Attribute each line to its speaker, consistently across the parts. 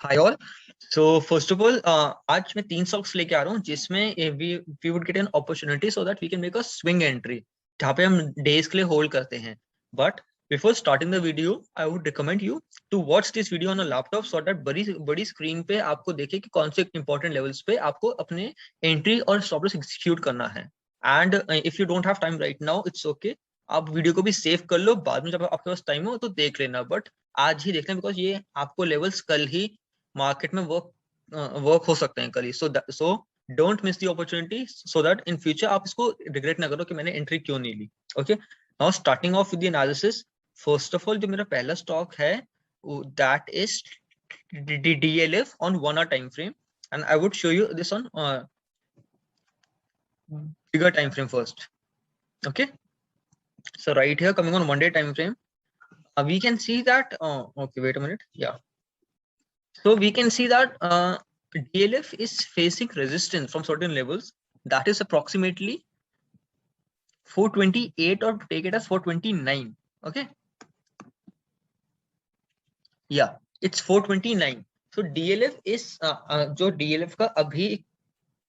Speaker 1: Hi all. So first of all आज मैं 3 stocks लेके आ रहा हूँ जिसमें we would get an opportunity so that we can make a swing entry जहाँ पे हम डेज के लिए होल्ड करते हैं। But before starting the video I would recommend you to watch this video on a laptop so that बड़ी बड़ी screen पे आपको देखे कि कौन से इंपॉर्टेंट लेवल्स पे आपको अपने एंट्री और स्टॉप लॉस एग्जीक्यूट करना है। And if you don't have time right now it's okay, आप वीडियो को भी सेव कर लो, बाद में जब आपके पास टाइम हो तो देख लेना, बट आज ही देखना बिकॉज ये आपको लेवल्स कल ही मार्केट में वर्क हो सकते हैं कल। So don't miss the opportunity so that in future आप इसको रिग्रेट ना करो कि मैंने एंट्री क्यों नहीं ली। Okay, now starting off with the analysis. First of all जो मेरा पहला स्टॉक है that is DLF on 1 hour time frame, and I would show you this on bigger time frame first. Okay, so right here coming on 1 day time frame, we can see that okay, wait a minute. Yeah, so we can see that DLF is facing resistance from certain levels that is approximately 428 or take it as 429. Okay, yeah, it's 429. So DLF is जो DLF का अभी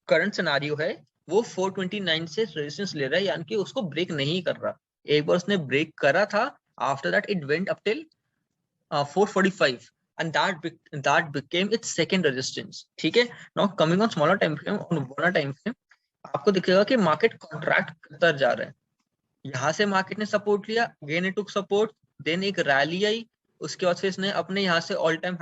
Speaker 1: current scenario है वो 429 से resistance ले रहा है, यानी कि उसको ब्रेक नहीं कर रहा। एक बार उसने ब्रेक करा था, after that it went up till 445 and that became its second resistance. ठीक है, now coming on smaller time frame, on 1 hour time frame, आपको दिखेगा कि मार्केट कॉन्ट्रैक्ट करता जा रहा है। यहाँ से मार्केट ने सपोर्ट लिया, again it took support, then एक रैली आई, उसके बाद फिर इसने अपने यहाँ से ऑल टाइम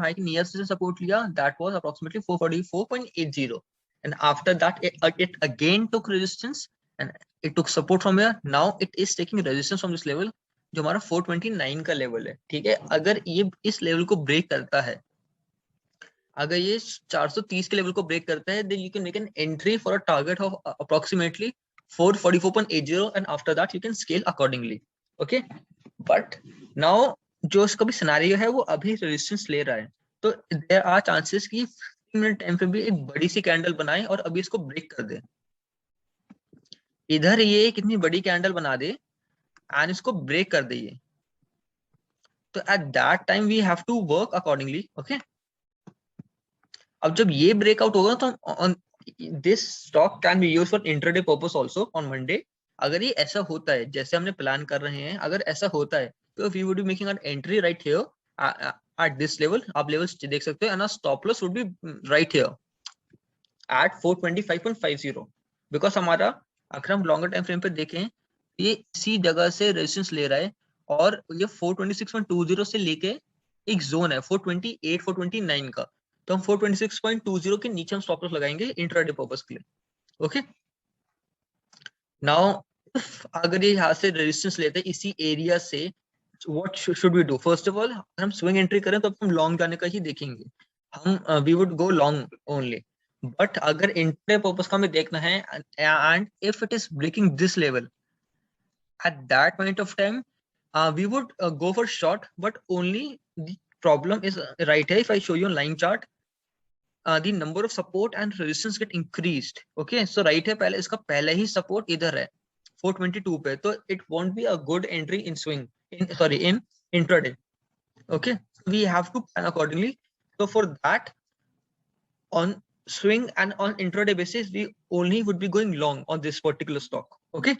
Speaker 1: हाई के नियर से सपोर्ट लिया, that was approximately 444.80, and after that it again took resistance and it took support from here. Now it is taking resistance from this level जो हमारा 429 का लेवल है। ठीक है, अगर ये इस लेवल को ब्रेक करता है, अगर ये 430 के लेवल को ब्रेक करता है, then you can make an entry for a target of approximately 444.80 and after that you can scale accordingly. Okay, but now जो इसका भी सिनेरियो है वो अभी रेजिस्टेंस ले रहा है, तो देयर आर चांसेस कि 15 मिनट टाइम पे भी एक बड़ी सी कैंडल बनाए और अभी इसको ब्रेक कर दे। इधर ये कितनी बड़ी कैंडल बना दे एंड इसको ब्रेक कर दे ये, तो at that time we have to work accordingly. Okay, अब जब ये ब्रेकआउट होगा तो on this stock can be used for intraday purpose also on Monday. अगर ये ऐसा होता है जैसे हमने प्लान कर रहे हैं, अगर ऐसा होता है तो we would be making an entry right here at this level, आप लेवल्स देख सकते हो, and stop loss would be right here at 425.50, because हमारा अगर हम लॉन्गर टाइम फ्रेम पे देखें ये इसी जगह से रेजिस्टेंस ले रहा है और ये 426.20 से लेके एक जोन है 428 429 का, तो हम 426.20 के नीचे हम स्टॉप लॉस लगाएंगे इंट्राडे पर्पस के लिए। ओके, नाउ अगर ये यहाँ से रेजिस्टेंस लेते हैं इसी एरिया से, what should we do? First of all अगर हम स्विंग एंट्री करें तो हम लॉन्ग जाने का ही देखेंगे, हम we would go long only. But अगर इंट्राडे पर्पस का हमें देखना है and if it is breaking this level at that point of time we would go for short, but only the problem is right here. If I show you a line chart, the number of support and resistance get increased. Okay, so right here पहले इसका पहले ही support इधर है 422 पे, तो it won't be a good entry in swing in intraday. Okay, we have to plan accordingly. So for that, on swing and on intraday basis we only would be going long on this particular stock. Okay,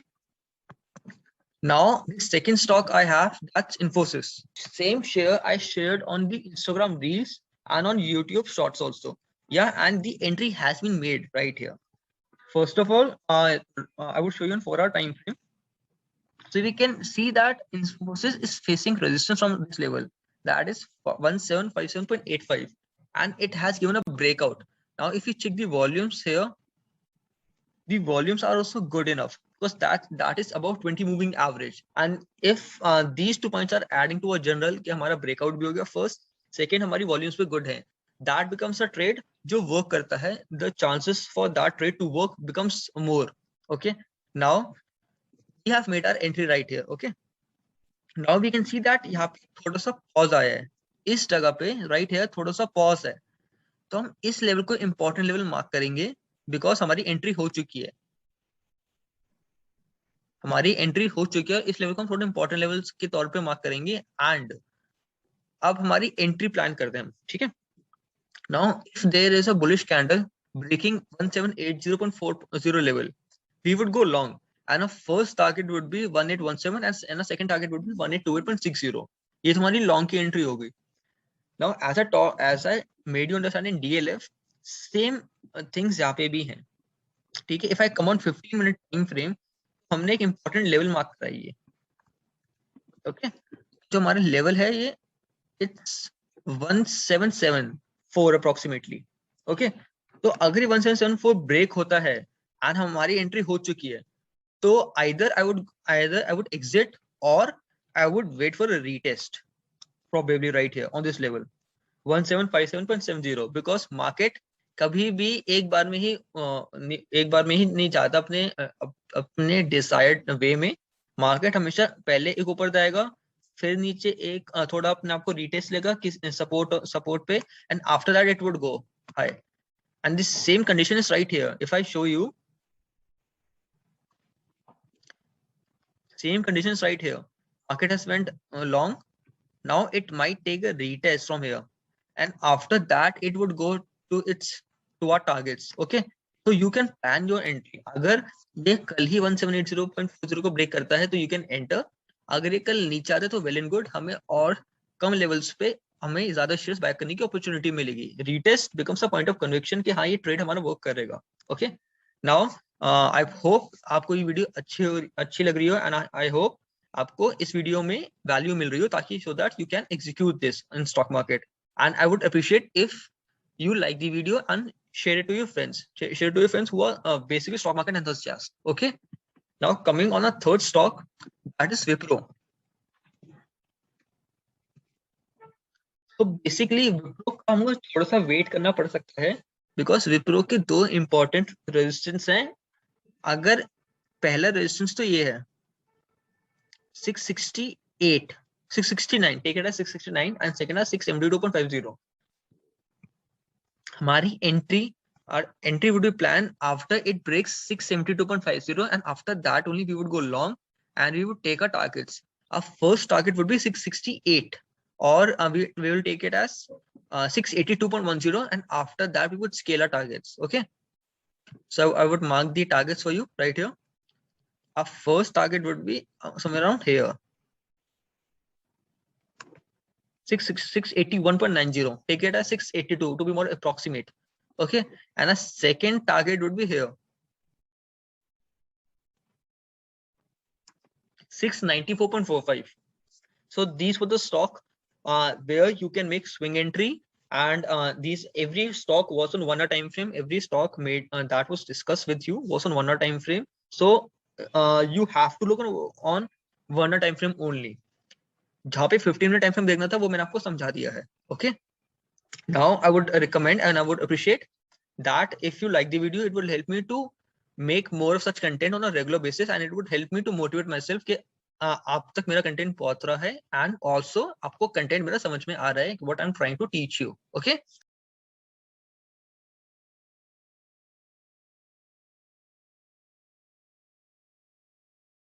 Speaker 1: now, the second stock I have, that's Infosys. Same share I shared on the Instagram Reels and on YouTube Shorts also. Yeah, and the entry has been made right here. First of all, I would show you on 4 hour time frame. So we can see that Infosys is facing resistance from this level. That is 1757.85. And it has given a breakout. Now, if you check the volumes here, the volumes are also good enough because that is about 20 moving average, and if these 2 points are adding to a general कि हमारा breakout भी हो गया first, second हमारी volumes भी good है, that becomes a trade जो work करता है, the chances for that trade to work becomes more. Okay, now we have made our entry right here. Okay, now we can see that यहाँ पे थोड़ा सा pause आया है, इस जगह पे right here थोड़ा सा pause है, तो हम इस लेवल को important लेवल मार्क करेंगे बिकॉज हमारी एंट्री हो चुकी है, हमारी एंट्री हो चुकी है, इस लेवल को हम थोड़े इंपॉर्टेंट लेवल्स के तौर पे मार्क करेंगे एंड अब हमारी एंट्री प्लान करते हैं हम। ठीक है, Now if there is a bullish candle breaking 1780.40 level, we would go long, and a first target would be 1817 and a second target would be 1828.60. ये तुम्हारी long की entry होगी. Now as I made you understand in DLF, same things यहाँ पे भी हैं. ठीक है. If I come on 15-minute time frame, हमने एक important level mark करा है ये. Okay. जो हमारा level है ये, it's 1774 approximately. Okay. तो अगर 1774 ब्रेक होता है एंड हमारी एंट्री हो चुकी है, तो either I would exit or I would wait for a retest, probably right here on this level 1757.70, because market कभी भी एक बार में ही नहीं जाता अपने डिजायर्ड वे में. मार्केट हमेशा पहले एक ऊपर जाएगा, फिर नीचे एक थोड़ा अपने आप को रीटेस्ट लेगा सपोर्ट पे, and after that it would go high. And this same condition is right here. If I show you, same conditions right here. Market has went long. Now it might take a retest from here, and after that it would go to our targets. Okay, so you can plan your entry. अगर ये कल ही 1780.40 को break करता है तो you can enter. अगर ये कल नीचे आते तो well and good, हमें और कम लेवल्स पे हमें ज्यादा शेयर्स बाय करने की अपॉर्चुनिटी मिलेगी. Retest becomes a point of conviction कि हाँ ये ट्रेड हमारा वर्क करेगा. ओके, नाउ आई होप आपको ये वीडियो अच्छी लग रही हो, एंड आई होप आपको इस वीडियो में वैल्यू मिल रही हो, ताकि so that you can execute this in stock market. And I would appreciate if you like the video and share it to your friends. Share it to your friends who are basically stock market enthusiasts. Okay. Now coming on a third stock, that is Wipro. So basically Wipro का हमको थोड़ा सा wait करना पड़ सकता है, because Wipro के दो important resistance हैं. अगर पहला रेजिस्टेंस तो ये है 668, 669, take it as 669, and second as 672.50. हमारी entry would be planned after it breaks 672.50, and after that only we would go long and we would take our targets. Our first target would be 668, or we will take it as 682.10, and after that we would scale our targets. Okay, so I would mark the targets for you right here. Our first target would be somewhere around here, 681.90. Take it as 682 to be more approximate. Okay, and a second target would be here, 694.45. So these were the stock where you can make swing entry, and every stock was on 1 hour time frame. Every stock made that was discussed with you was on 1 hour time frame. So you have to look on 1 hour time frame only. जहाँ पे 15-minute time frame देखना था वो मैंने आपको समझा दिया है. Okay. Now I would recommend and I would appreciate that if you like the video, it will help me to make more of such content on a regular basis, and it would help me to motivate myself कि आप तक मेरा content पहुंच रहा है, and also आपको content मेरा समझ में आ रहा है what I'm trying to teach you. Okay.